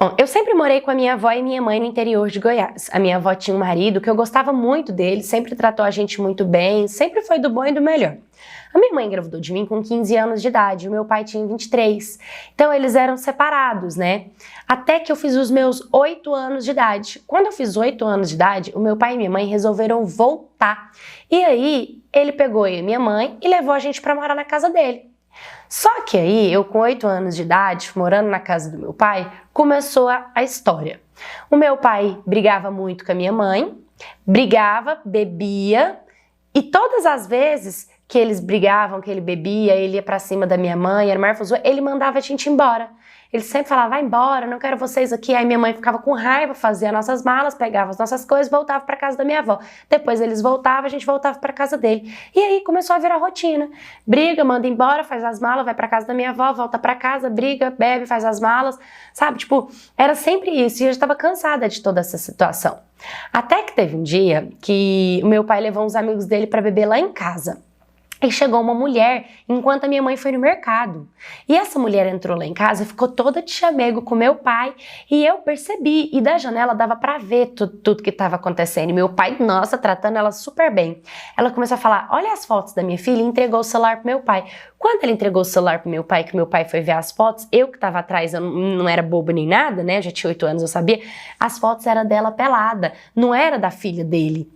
Bom, eu sempre morei com a minha avó e minha mãe no interior de Goiás. A minha avó tinha um marido que eu gostava muito dele, sempre tratou a gente muito bem, sempre foi do bom e do melhor. A minha mãe engravidou de mim com 15 anos de idade, o meu pai tinha 23. Então eles eram separados, né? Até que eu fiz os meus 8 anos de idade. Quando eu fiz 8 anos de idade, o meu pai e minha mãe resolveram voltar. E aí ele pegou eu e minha mãe e levou a gente para morar na casa dele. Só que aí, eu com 8 anos de idade, morando na casa do meu pai, começou a história. O meu pai brigava muito com a minha mãe, brigava, bebia, e todas as vezes que eles brigavam, que ele bebia, ele ia pra cima da minha mãe, era maior fuzuê, ele mandava a gente embora. Ele sempre falava, vai embora, não quero vocês aqui. Aí minha mãe ficava com raiva, fazia nossas malas, pegava as nossas coisas, voltava pra casa da minha avó. Depois eles voltavam, a gente voltava pra casa dele. E aí começou a virar rotina. Briga, manda embora, faz as malas, vai pra casa da minha avó, volta pra casa, briga, bebe, faz as malas, sabe? Tipo, era sempre isso. E eu já tava cansada de toda essa situação. Até que teve um dia que o meu pai levou uns amigos dele pra beber lá em casa. E chegou uma mulher enquanto a minha mãe foi no mercado. E essa mulher entrou lá em casa e ficou toda de chamego com meu pai. E eu percebi. E da janela dava pra ver tudo que estava acontecendo. E meu pai, nossa, tratando ela super bem. Ela começou a falar, olha as fotos da minha filha, e entregou o celular pro meu pai. Quando ele entregou o celular pro meu pai, que meu pai foi ver as fotos, eu que tava atrás, eu não era bobo nem nada, né? Eu já tinha 8 anos, eu sabia. As fotos eram dela pelada. Não era da filha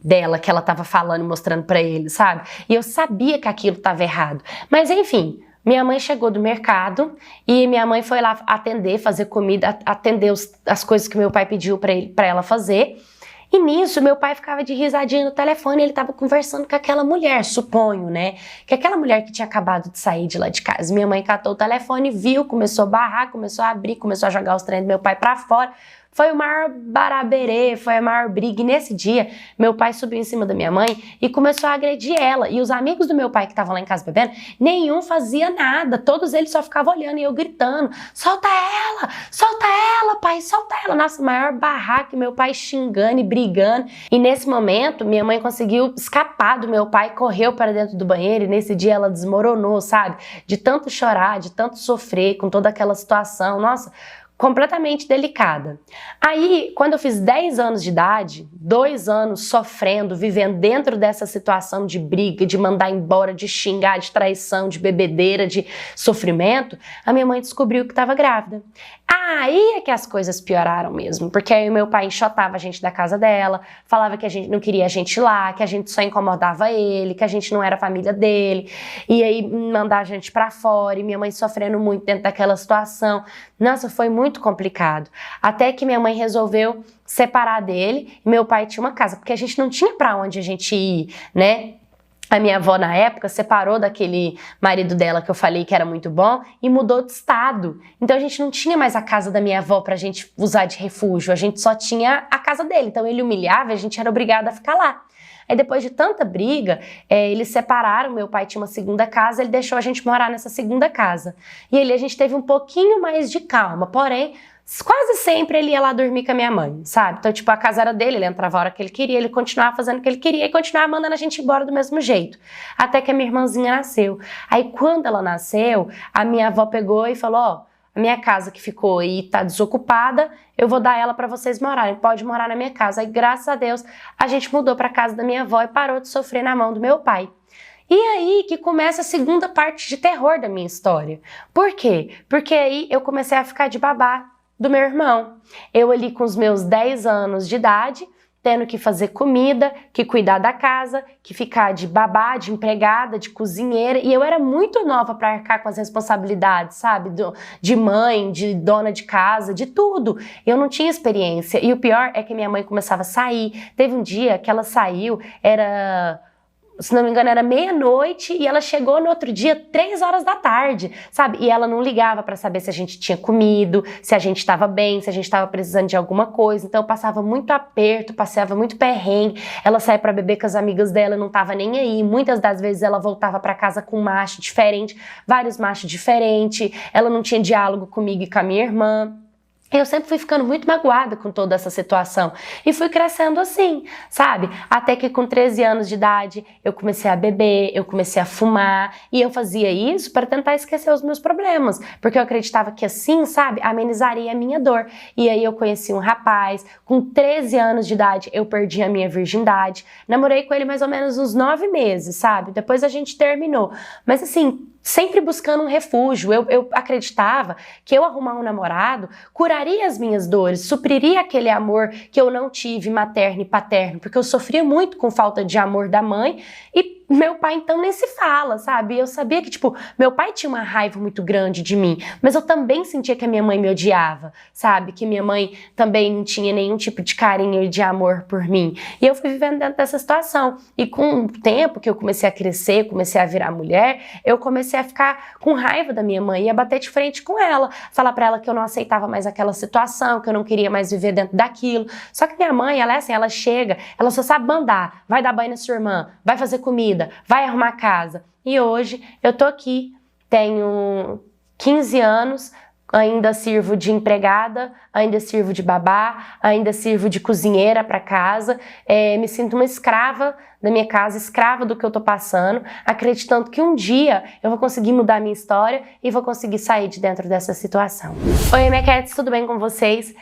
dela, que ela tava falando e mostrando pra ele, sabe? E eu sabia que aquilo estava errado. Mas enfim, minha mãe chegou do mercado e minha mãe foi lá atender, fazer comida, atender as coisas que meu pai pediu para ela fazer. E nisso, meu pai ficava de risadinha no telefone e ele estava conversando com aquela mulher, suponho, né? Que aquela mulher que tinha acabado de sair de lá de casa. Minha mãe catou o telefone, viu, começou a barrar, começou a abrir, começou a jogar os trem do meu pai para fora. Foi o maior baraberê, foi a maior briga. E nesse dia, meu pai subiu em cima da minha mãe e começou a agredir ela. E os amigos do meu pai que estavam lá em casa bebendo, nenhum fazia nada. Todos eles só ficavam olhando e eu gritando, solta ela, pai, solta ela. Nossa, maior barraca, meu pai xingando e brigando. E nesse momento, minha mãe conseguiu escapar do meu pai, correu para dentro do banheiro e nesse dia ela desmoronou, sabe? De tanto chorar, de tanto sofrer com toda aquela situação. Nossa, completamente delicada. Aí, quando eu fiz 10 anos de idade, 2 anos sofrendo, vivendo dentro dessa situação de briga, de mandar embora, de xingar, de traição, de bebedeira, de sofrimento, a minha mãe descobriu que estava grávida. Aí é que as coisas pioraram mesmo, porque aí o meu pai enxotava a gente da casa dela, falava que a gente não queria a gente lá, que a gente só incomodava ele, que a gente não era família dele, e aí mandar a gente pra fora, e minha mãe sofrendo muito dentro daquela situação. Nossa, foi muito complicado. Até que minha mãe resolveu separar dele, e meu pai tinha uma casa, porque a gente não tinha pra onde a gente ir, né? A minha avó, na época, separou daquele marido dela que eu falei que era muito bom e mudou de estado. Então a gente não tinha mais a casa da minha avó pra gente usar de refúgio, a gente só tinha a casa dele. Então ele humilhava e a gente era obrigada a ficar lá. Aí depois de tanta briga, eles separaram, meu pai tinha uma segunda casa, ele deixou a gente morar nessa segunda casa. E ali a gente teve um pouquinho mais de calma, porém, quase sempre ele ia lá dormir com a minha mãe, sabe? Então, tipo, a casa era dele, ele entrava a hora que ele queria, ele continuava fazendo o que ele queria e continuava mandando a gente embora do mesmo jeito. Até que a minha irmãzinha nasceu. Aí, quando ela nasceu, a minha avó pegou e falou, ó, a minha casa que ficou e tá desocupada, eu vou dar ela pra vocês morarem, pode morar na minha casa. Aí, graças a Deus, a gente mudou pra casa da minha avó e parou de sofrer na mão do meu pai. E aí que começa a segunda parte de terror da minha história. Por quê? Porque aí eu comecei a ficar de babá do meu irmão. Eu ali com os meus 10 anos de idade, tendo que fazer comida, que cuidar da casa, que ficar de babá, de empregada, de cozinheira. E eu era muito nova para arcar com as responsabilidades, sabe? De mãe, de dona de casa, de tudo. Eu não tinha experiência. E o pior é que minha mãe começava a sair. Teve um dia que ela saiu, se não me engano, era meia-noite e ela chegou no outro dia 3 horas da tarde, sabe? E ela não ligava pra saber se a gente tinha comido, se a gente estava bem, se a gente estava precisando de alguma coisa. Então eu passava muito aperto, passava muito perrengue. Ela saía pra beber com as amigas dela, não tava nem aí. Muitas das vezes ela voltava pra casa com um macho diferente, vários machos diferentes. Ela não tinha diálogo comigo e com a minha irmã. Eu sempre fui ficando muito magoada com toda essa situação e fui crescendo assim, sabe? Até que com 13 anos de idade eu comecei a beber, eu comecei a fumar e eu fazia isso para tentar esquecer os meus problemas, porque eu acreditava que assim, sabe, amenizaria a minha dor. E aí eu conheci um rapaz, com 13 anos de idade eu perdi a minha virgindade, namorei com ele mais ou menos uns 9 meses, sabe? Depois a gente terminou, mas assim, sempre buscando um refúgio. Eu acreditava que eu arrumar um namorado curaria as minhas dores, supriria aquele amor que eu não tive materno e paterno, porque eu sofria muito com falta de amor da mãe e meu pai então nem se fala, sabe? Eu sabia que, tipo, meu pai tinha uma raiva muito grande de mim, mas eu também sentia que a minha mãe me odiava, sabe? Que minha mãe também não tinha nenhum tipo de carinho e de amor por mim. E eu fui vivendo dentro dessa situação. E com o tempo que eu comecei a crescer, comecei a virar mulher, eu comecei a ficar com raiva da minha mãe e a bater de frente com ela, falar pra ela que eu não aceitava mais aquela situação, que eu não queria mais viver dentro daquilo. Só que minha mãe, ela é assim, ela chega, ela só sabe mandar, vai dar banho na sua irmã, vai fazer comida, vai arrumar casa. E hoje eu tô aqui, tenho 15 anos, ainda sirvo de empregada, ainda sirvo de babá, ainda sirvo de cozinheira para casa, me sinto uma escrava da minha casa, escrava do que eu tô passando, acreditando que um dia eu vou conseguir mudar a minha história e vou conseguir sair de dentro dessa situação. Oi, minha cats, tudo bem com vocês?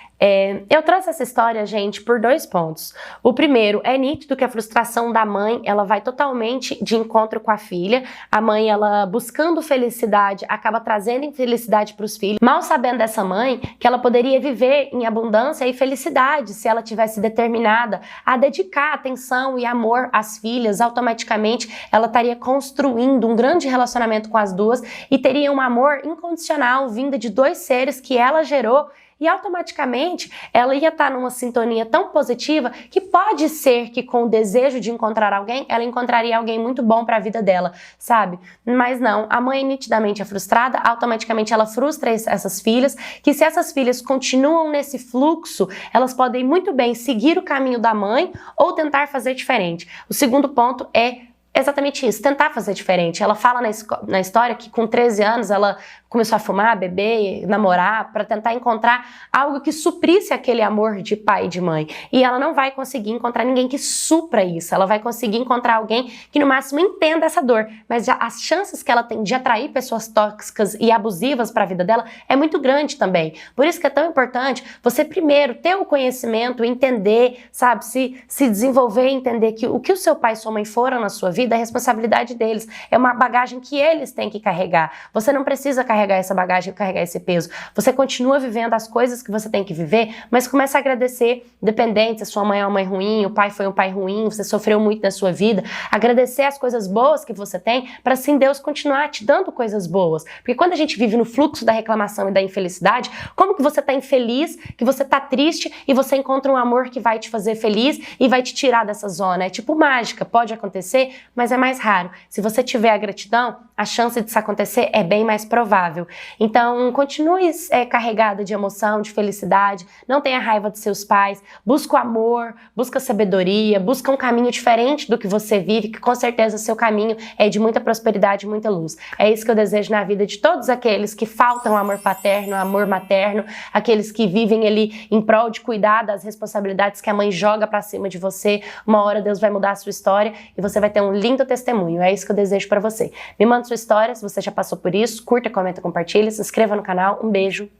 Eu trouxe essa história, gente, por 2 pontos. O primeiro, é nítido que a frustração da mãe, ela vai totalmente de encontro com a filha. A mãe, ela buscando felicidade, acaba trazendo infelicidade para os filhos, mal sabendo dessa mãe que ela poderia viver em abundância e felicidade se ela tivesse determinada a dedicar atenção e amor às filhas. Automaticamente ela estaria construindo um grande relacionamento com as duas e teria um amor incondicional vindo de 2 seres que ela gerou. E automaticamente ela ia estar numa sintonia tão positiva que pode ser que com o desejo de encontrar alguém, ela encontraria alguém muito bom para a vida dela, sabe? Mas não, a mãe nitidamente é frustrada, automaticamente ela frustra essas filhas, que se essas filhas continuam nesse fluxo, elas podem muito bem seguir o caminho da mãe ou tentar fazer diferente. O segundo ponto é exatamente isso, tentar fazer diferente. Ela fala na história que com 13 anos ela começou a fumar, beber, namorar, para tentar encontrar algo que suprisse aquele amor de pai e de mãe. E ela não vai conseguir encontrar ninguém que supra isso. Ela vai conseguir encontrar alguém que no máximo entenda essa dor. Mas já as chances que ela tem de atrair pessoas tóxicas e abusivas para a vida dela é muito grande também. Por isso que é tão importante você primeiro ter o conhecimento, entender, sabe, se desenvolver e entender que o que o seu pai e sua mãe foram na sua vida é responsabilidade deles. É uma bagagem que eles têm que carregar. Você não precisa carregar essa bagagem, carregar esse peso. Você continua vivendo as coisas que você tem que viver, mas começa a agradecer, independente se a sua mãe é uma mãe ruim, o pai foi um pai ruim, você sofreu muito na sua vida, agradecer as coisas boas que você tem, para assim Deus continuar te dando coisas boas. Porque quando a gente vive no fluxo da reclamação e da infelicidade, como que você tá infeliz, que você tá triste e você encontra um amor que vai te fazer feliz e vai te tirar dessa zona? É tipo mágica, pode acontecer, mas é mais raro. Se você tiver a gratidão, a chance disso acontecer é bem mais provável. Então, continue carregada de emoção, de felicidade, não tenha raiva de seus pais, busca o amor, busca a sabedoria, busca um caminho diferente do que você vive, que com certeza seu caminho é de muita prosperidade e muita luz. É isso que eu desejo na vida de todos aqueles que faltam amor paterno, amor materno, aqueles que vivem ali em prol de cuidar das responsabilidades que a mãe joga pra cima de você. Uma hora Deus vai mudar a sua história e você vai ter um lindo testemunho. É isso que eu desejo pra você. Me manda sua história, se você já passou por isso, curta, comenta, compartilha, se inscreva no canal. Um beijo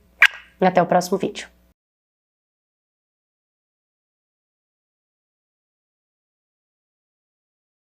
e até o próximo vídeo.